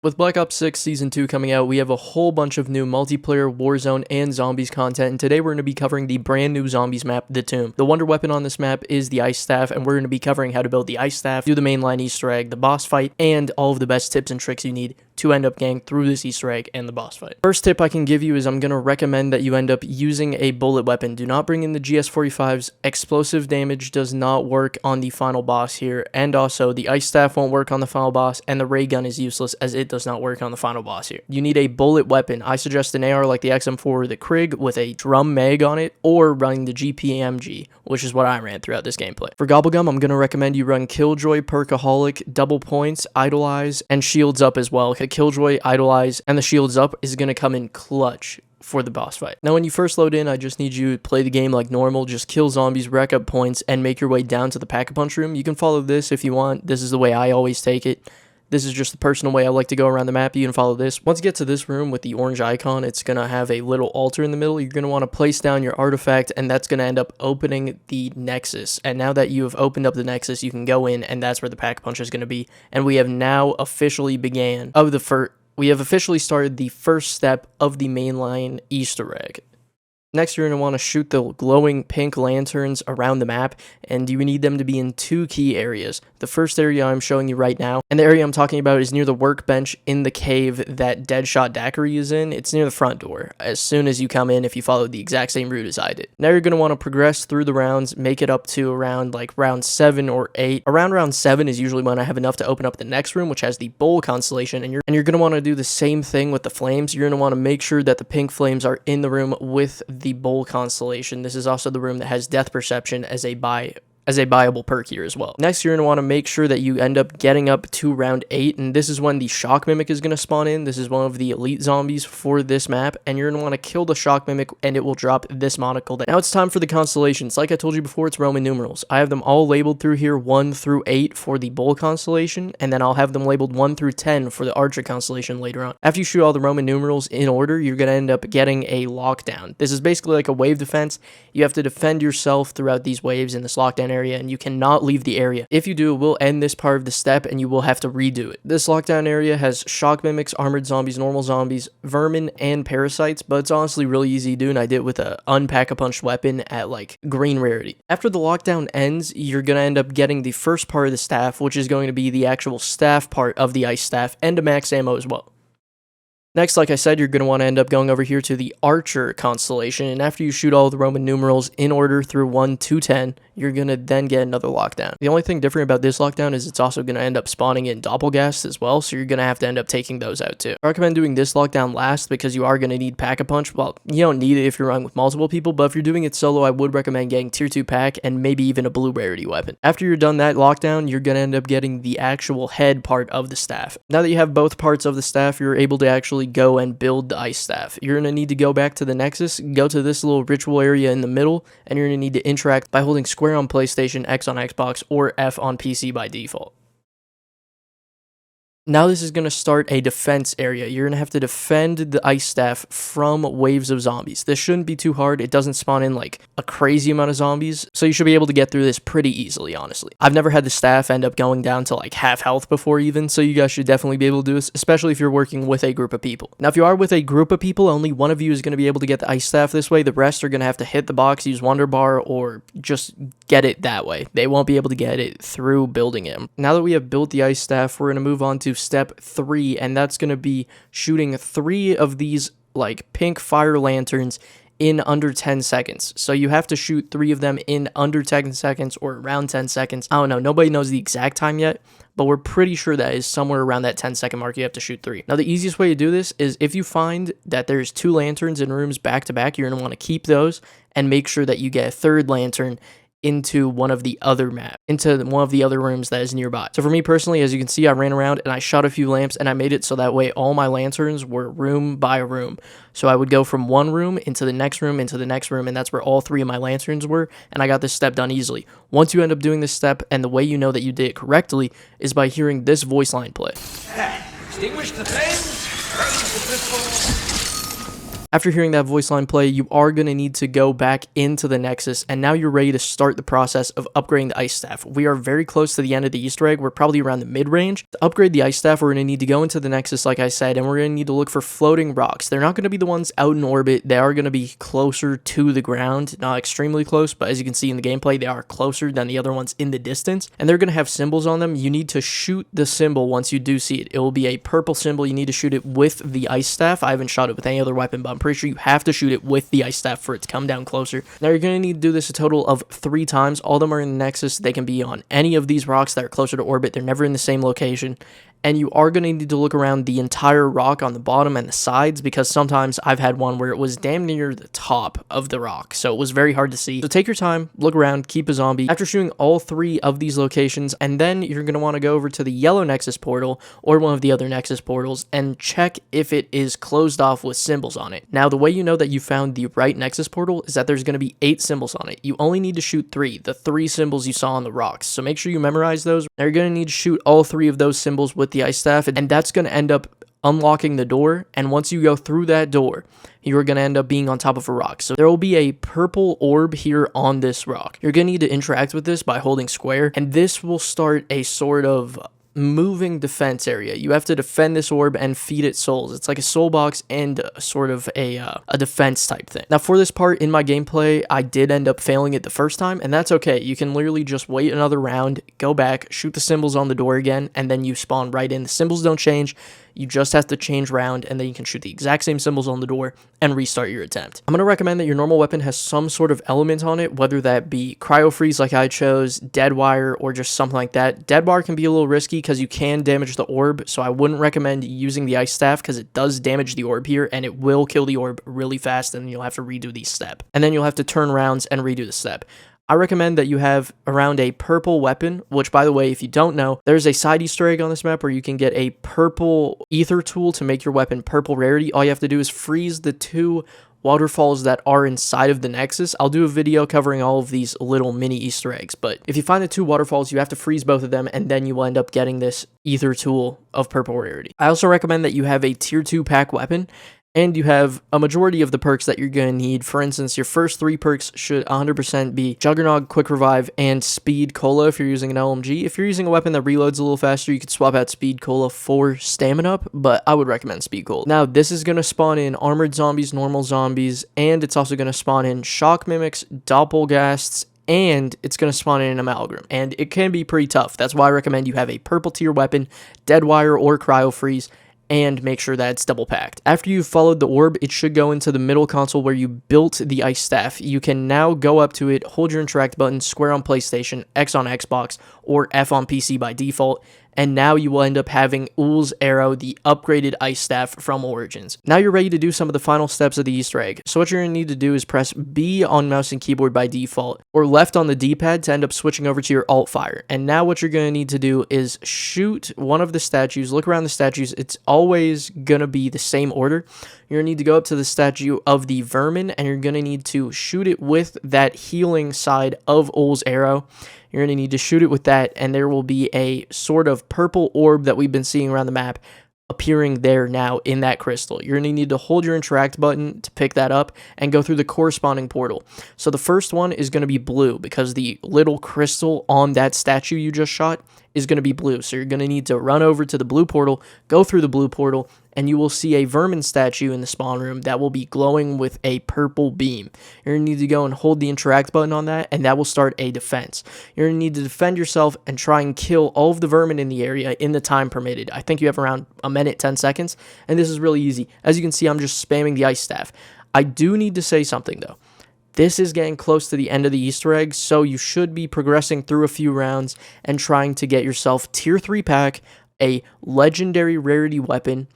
With Black Ops 6 Season 2 coming out, we have a whole bunch of new multiplayer, Warzone, and Zombies content, and today we're going to be covering the brand new Zombies map, The Tomb. The wonder weapon on this map is the Ice Staff, and we're going to be covering how to build the Ice Staff, do the mainline Easter egg, the boss fight, and all of the best tips and tricks you need to end up getting through this Easter egg and the boss fight. First tip I can give you is I'm going to recommend that you end up using a bullet weapon. Do not bring in the GS-45s. Explosive damage does not work on the final boss here, and also the Ice Staff won't work on the final boss, and the ray gun is useless as it does not work on the final boss here. You need a bullet weapon. I suggest an AR like the XM4 or the Krig with a drum mag on it, or running the GPMG, which is what I ran throughout this gameplay. For Gobblegum, I'm going to recommend you run Killjoy, Perkaholic, Double Points, Idolize, and Shields Up as well. Killjoy, Idolize, and the Shields Up is going to come in clutch for the boss fight. Now when you first load in, I just need you to play the game like normal, just kill zombies, rack up points, and make your way down to the Pack-a-Punch room. You can follow this if you want. This is the way I always take it. This is just the personal way I like to go around the map. You can follow this. Once you get to this room with the orange icon, it's going to have a little altar in the middle. You're going to want to place down your artifact, and that's going to end up opening the Nexus. And now that you have opened up the Nexus, you can go in, and that's where the Pack-a-Punch is going to be. And we have now officially we have officially started the first step of the mainline Easter egg. Next, you're going to want to shoot the glowing pink lanterns around the map, and you need them to be in two key areas. The first area I'm showing you right now, and the area I'm talking about is near the workbench in the cave that Deadshot Daiquiri is in. It's near the front door, as soon as you come in if you follow the exact same route as I did. Now you're going to want to progress through the rounds, make it up to around like round 7 or 8. Around round 7 is usually when I have enough to open up the next room, which has the Bull constellation, and you're going to want to do the same thing with the flames. You're going to want to make sure that the pink flames are in the room with the Bull constellation. This is also the room that has death perception as a buyable perk here as well. Next, you're going to want to make sure that you end up getting up to round 8, and this is when the Shock Mimic is going to spawn in. This is one of the elite zombies for this map, and you're going to want to kill the Shock Mimic, and it will drop this monocle. Now it's time for the constellations. Like I told you before, it's Roman numerals. I have them all labeled through here 1 through 8 for the Bull constellation, and then I'll have them labeled 1 through 10 for the Archer constellation later on. After you shoot all the Roman numerals in order, you're going to end up getting a lockdown. This is basically like a wave defense. You have to defend yourself throughout these waves in this lockdown area, and you cannot leave the area. If you do, it will end this part of the step, and you will have to redo it. This lockdown area has shock mimics, armored zombies, normal zombies, vermin, and parasites, but it's honestly really easy to do, and I did it with a unpack-a-punch weapon at like green rarity. After the lockdown ends, you're gonna end up getting the first part of the staff, which is going to be the actual staff part of the Ice Staff, and a max ammo as well. Next, like I said, you're going to want to end up going over here to the Archer constellation, and after you shoot all the Roman numerals in order through 1 to 10, you're going to then get another lockdown. The only thing different about this lockdown is it's also going to end up spawning in Doppelgast as well, so you're going to have to end up taking those out too. I recommend doing this lockdown last because you are going to need Pack-a-Punch. Well, you don't need it if you're running with multiple people, but if you're doing it solo, I would recommend getting tier 2 pack and maybe even a blue rarity weapon. After you're done that lockdown, you're going to end up getting the actual head part of the staff. Now that you have both parts of the staff, you're able to actually go and build the Ice Staff. You're going to need to go back to the Nexus, go to this little ritual area in the middle, and you're going to need to interact by holding square on PlayStation, X on Xbox, or F on PC by default. Now this is going to start a defense area. You're going to have to defend the Ice Staff from waves of zombies. This shouldn't be too hard. It doesn't spawn in like a crazy amount of zombies, so you should be able to get through this pretty easily, honestly. I've never had the staff end up going down to like half health before even, so you guys should definitely be able to do this, especially if you're working with a group of people. Now if you are with a group of people, only one of you is going to be able to get the Ice Staff this way. The rest are going to have to hit the box, use Wonder Bar, or just get it that way. They won't be able to get it through building it. Now that we have built the Ice Staff, we're going to move on to step 3, and that's going to be shooting 3 of these like pink fire lanterns in under 10 seconds. So you have to shoot 3 of them in under 10 seconds or around 10 seconds. I don't know, nobody knows the exact time yet, but we're pretty sure that is somewhere around that 10-second mark you have to shoot 3. Now the easiest way to do this is if you find that there's 2 lanterns in rooms back to back, you're going to want to keep those and make sure that you get a 3rd lantern into one of the other rooms that is nearby. So for me personally, as you can see, I ran around and I shot a few lamps, and I made it so that way all my lanterns were room by room. So I would go from one room into the next room into the next room, and that's where all 3 of my lanterns were, and I got this step done easily. Once you end up doing this step, and the way you know that you did it correctly is by hearing this voice line play. Extinguish the flames, raise the crystal. After hearing that voice line play, you are going to need to go back into the Nexus, and now you're ready to start the process of upgrading the Ice Staff. We are very close to the end of the Easter egg. We're probably around the mid-range. To upgrade the Ice Staff, we're going to need to go into the Nexus, like I said, and we're going to need to look for floating rocks. They're not going to be the ones out in orbit. They are going to be closer to the ground, not extremely close, but as you can see in the gameplay, they are closer than the other ones in the distance, and they're going to have symbols on them. You need to shoot the symbol once you do see it. It will be a purple symbol. You need to shoot it with the Ice Staff. I haven't shot it with any other weapon, but I'm pretty sure you have to shoot it with the Ice Staff for it to come down closer. Now you're going to need to do this a total of 3 times. All of them are in the Nexus. They can be on any of these rocks that are closer to orbit. They're never in the same location. And you are going to need to look around the entire rock on the bottom and the sides, because sometimes I've had one where it was damn near the top of the rock, so it was very hard to see. So take your time, look around, keep a zombie. After shooting all 3 of these locations, and then you're going to want to go over to the yellow Nexus portal or one of the other Nexus portals and check if it is closed off with symbols on it. Now, the way you know that you found the right Nexus portal is that there's going to be 8 symbols on it. You only need to shoot 3, the 3 symbols you saw on the rocks. So make sure you memorize those. Now you're going to need to shoot all 3 of those symbols with the Ice Staff, and that's going to end up unlocking the door, and once you go through that door, you're going to end up being on top of a rock. So there will be a purple orb here on this rock. You're going to need to interact with this by holding square, and this will start a sort of moving defense area. You have to defend this orb and feed it souls. It's like a soul box and sort of a defense type thing. Now for this part in my gameplay, I did end up failing it the first time, and that's okay. You can literally just wait another round, go back, shoot the symbols on the door again, and then you spawn right in. The symbols don't change. You just have to change round, and then you can shoot the exact same symbols on the door and restart your attempt. I'm going to recommend that your normal weapon has some sort of element on it, whether that be cryo freeze like I chose, dead wire, or just something like that. Dead wire can be a little risky because you can damage the orb, so I wouldn't recommend using the Ice Staff because it does damage the orb here, and it will kill the orb really fast, and then you'll have to redo the step. And then you'll have to turn rounds and redo the step. I recommend that you have around a purple weapon, which, by the way, if you don't know, there's a side Easter egg on this map where you can get a purple ether tool to make your weapon purple rarity. All you have to do is freeze the 2 waterfalls that are inside of the Nexus. I'll do a video covering all of these little mini Easter eggs, but if you find the 2 waterfalls, you have to freeze both of them, and then you will end up getting this ether tool of purple rarity. I also recommend that you have a tier 2 pack weapon, and you have a majority of the perks that you're going to need. For instance, your first 3 perks should 100% be Juggernog, Quick Revive, and Speed Cola if you're using an LMG. If you're using a weapon that reloads a little faster, you could swap out Speed Cola for Stamina Up, but I would recommend Speed Cola. Now, this is going to spawn in Armored Zombies, Normal Zombies, and it's also going to spawn in Shock Mimics, Doppelgasts, and it's going to spawn in an Amalgam, and it can be pretty tough. That's why I recommend you have a purple tier weapon, Dead Wire, or Cryo Freeze, and make sure that it's double packed. After you've followed the orb, it should go into the middle console where you built the Ice Staff. You can now go up to it, hold your interact button, square on PlayStation, X on Xbox, or F on PC by default, and now you will end up having Ull's Arrow, the upgraded Ice Staff from Origins. Now you're ready to do some of the final steps of the Easter egg. So what you're going to need to do is press B on mouse and keyboard by default, or left on the D-pad to end up switching over to your alt fire. And now what you're going to need to do is shoot one of the statues, look around the statues. It's always going to be the same order. You're going to need to go up to the statue of the Vermin, and you're going to need to shoot it with that healing side of Ull's Arrow. You're going to need to shoot it with that, and there will be a sort of purple orb that we've been seeing around the map appearing there now in that crystal. You're going to need to hold your interact button to pick that up and go through the corresponding portal. So the first one is going to be blue because the little crystal on that statue you just shot is going to be blue. So you're going to need to run over to the blue portal, go through the blue portal, and you will see a Vermin statue in the spawn room that will be glowing with a purple beam. You're going to need to go and hold the interact button on that, and that will start a defense. You're going to need to defend yourself and try and kill all of the Vermin in the area in the time permitted. I think you have around a minute, 10 seconds, and this is really easy. As you can see, I'm just spamming the Ice Staff. I do need to say something, though. This is getting close to the end of the Easter egg, so you should be progressing through a few rounds and trying to get yourself tier 3 pack, a legendary rarity weapon,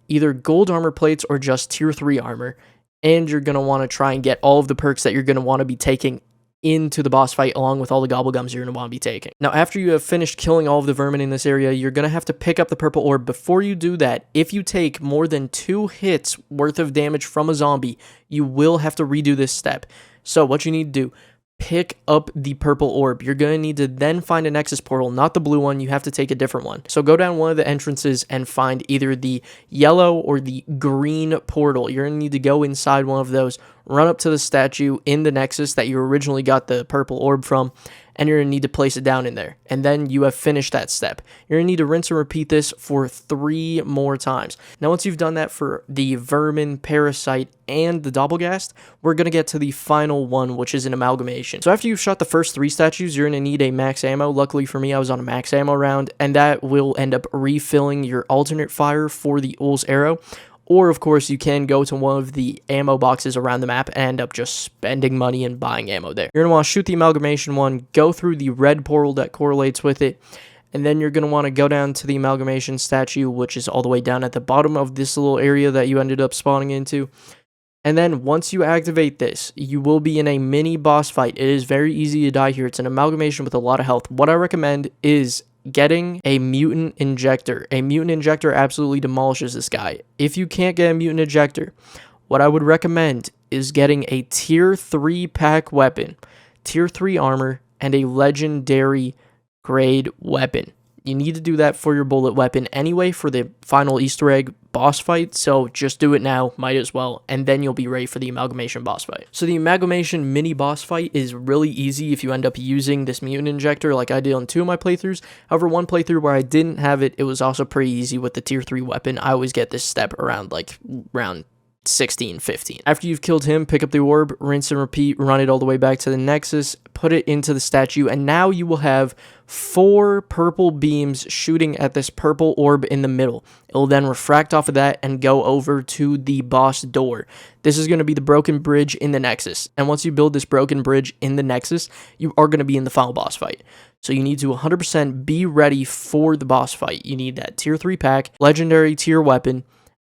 either gold armor plates or just tier 3 armor, and you're going to want to try and get all of the perks that you're going to want to be taking into the boss fight along with all the gobblegums you're going to want to be taking. Now, after you have finished killing all of the Vermin in this area, you're going to have to pick up the purple orb. Before you do that, if you take more than 2 hits worth of damage from a zombie, you will have to redo this step. So what you need to do, pick up the purple orb. You're going to need to then find a Nexus portal, not the blue one. You have to take a different one. So go down one of the entrances and find either the yellow or the green portal. You're going to need to go inside one of those, run up to the statue in the Nexus that you originally got the purple orb from, and you're going to need to place it down in there. And then you have finished that step. You're going to need to rinse and repeat this for 3 more times. Now, once you've done that for the Vermin, Parasite, and the Doppelgast, we're going to get to the final one, which is an Amalgamation. So after you've shot the first 3 statues, you're going to need a max ammo. Luckily for me, I was on a max ammo round, and that will end up refilling your alternate fire for the Ull's Arrow. Or, of course, you can go to one of the ammo boxes around the map and end up just spending money and buying ammo there. You're going to want to shoot the Amalgamation one, go through the red portal that correlates with it, and then you're going to want to go down to the Amalgamation statue, which is all the way down at the bottom of this little area that you ended up spawning into. And then once you activate this, you will be in a mini boss fight. It is very easy to die here. It's an Amalgamation with a lot of health. What I recommend is getting a Mutant Injector. A Mutant Injector absolutely demolishes this guy. If you can't get a Mutant Injector, what I would recommend is getting a tier 3 pack weapon, tier 3 armor, and a legendary grade weapon. You need to do that for your bullet weapon anyway for the final Easter egg boss fight, so just do it now, might as well, and then you'll be ready for the Amalgamation boss fight. So the Amalgamation mini boss fight is really easy if you end up using this Mutant Injector like I did on 2 of my playthroughs. However, one playthrough where I didn't have it, it was also pretty easy with the tier 3 weapon. I always get this step around round 16, 15. After you've killed him, pick up the orb, rinse and repeat, run it all the way back to the Nexus, put it into the statue, and now you will have 4 purple beams shooting at this purple orb in the middle. It will then refract off of that and go over to the boss door. This is going to be the broken bridge in the Nexus, and once you build this broken bridge in the Nexus, you are going to be in the final boss fight. So you need to 100% be ready for the boss fight. You need that tier 3 pack, legendary tier weapon,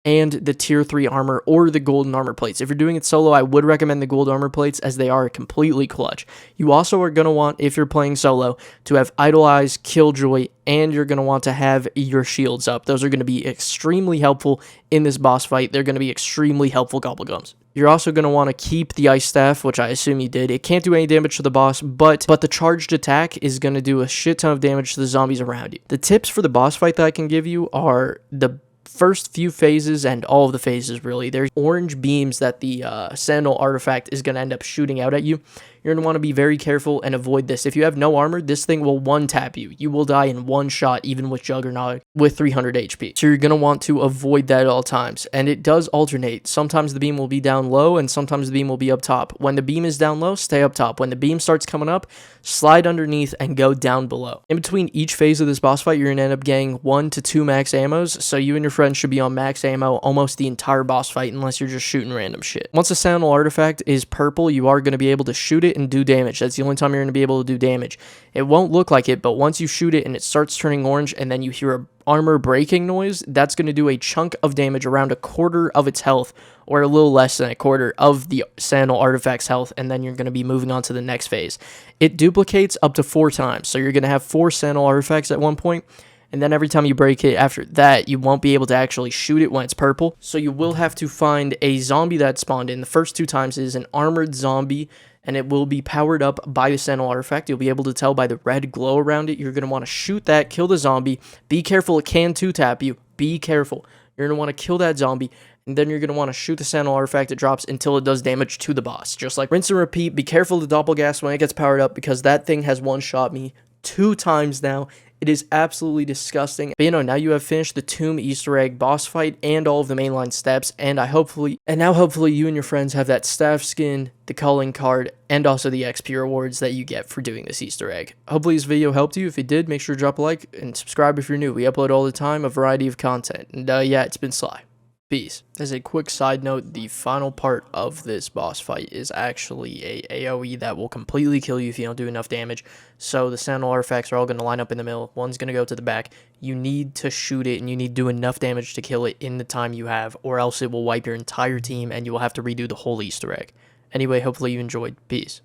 and the tier 3 armor or the golden armor plates. If you're doing it solo, I would recommend the gold armor plates as they are completely clutch. You also are going to want, if you're playing solo, to have Idle Eyes, Killjoy, and you're going to want to have your shields up. Those are going to be extremely helpful in this boss fight. They're going to be extremely helpful Gobblegums. You're also going to want to keep the Ice Staff, which I assume you did. It can't do any damage to the boss, but the charged attack is going to do a shit ton of damage to the zombies around you. The tips for the boss fight that I can give you are the first few phases and all of the phases really. There's orange beams that the Sentinel artifact is going to end up shooting out at you. You're going to want to be very careful and avoid this. If you have no armor, this thing will one-tap you. You will die in one shot, even with Juggernaut with 300 HP. So you're going to want to avoid that at all times. And it does alternate. Sometimes the beam will be down low, and sometimes the beam will be up top. When the beam is down low, stay up top. When the beam starts coming up, slide underneath and go down below. In between each phase of this boss fight, you're going to end up getting 1 to 2 max ammos. So you and your friends should be on max ammo almost the entire boss fight, unless you're just shooting random shit. Once the Sentinel artifact is purple, you are going to be able to shoot it and do damage. That's the only time you're going to be able to do damage. It won't look like it, but once you shoot it and it starts turning orange and then you hear a armor breaking noise, that's going to do a chunk of damage around a quarter of its health, or a little less than a quarter of the Sentinel artifact's health, and then you're going to be moving on to the next phase. It duplicates up to 4 times, so you're going to have 4 Sentinel artifacts at one point, and then every time you break it after that, you won't be able to actually shoot it when it's purple, so you will have to find a zombie that spawned in. The first 2 times is an armored zombie, and it will be powered up by the Sentinel artifact. You'll be able to tell by the red glow around it. You're going to want to shoot that, kill the zombie. Be careful, it can 2-tap you. Be careful. You're going to want to kill that zombie, and then you're going to want to shoot the Sentinel artifact. It drops until it does damage to the boss. Just like rinse and repeat. Be careful of the Doppelgast when it gets powered up, because that thing has one-shot me 2 times now. It is absolutely disgusting. But now you have finished the Tomb Easter egg boss fight and all of the mainline steps, and hopefully you and your friends have that staff skin, the calling card, and also the XP rewards that you get for doing this Easter egg. Hopefully this video helped you. If it did, make sure to drop a like and subscribe if you're new. We upload all the time, a variety of content. And yeah, it's been Sly. Peace. As a quick side note, the final part of this boss fight is actually a AoE that will completely kill you if you don't do enough damage. So the Sentinel artifacts are all going to line up in the middle. One's going to go to the back. You need to shoot it, and you need to do enough damage to kill it in the time you have, or else it will wipe your entire team and you will have to redo the whole Easter egg. Anyway, hopefully you enjoyed. Peace.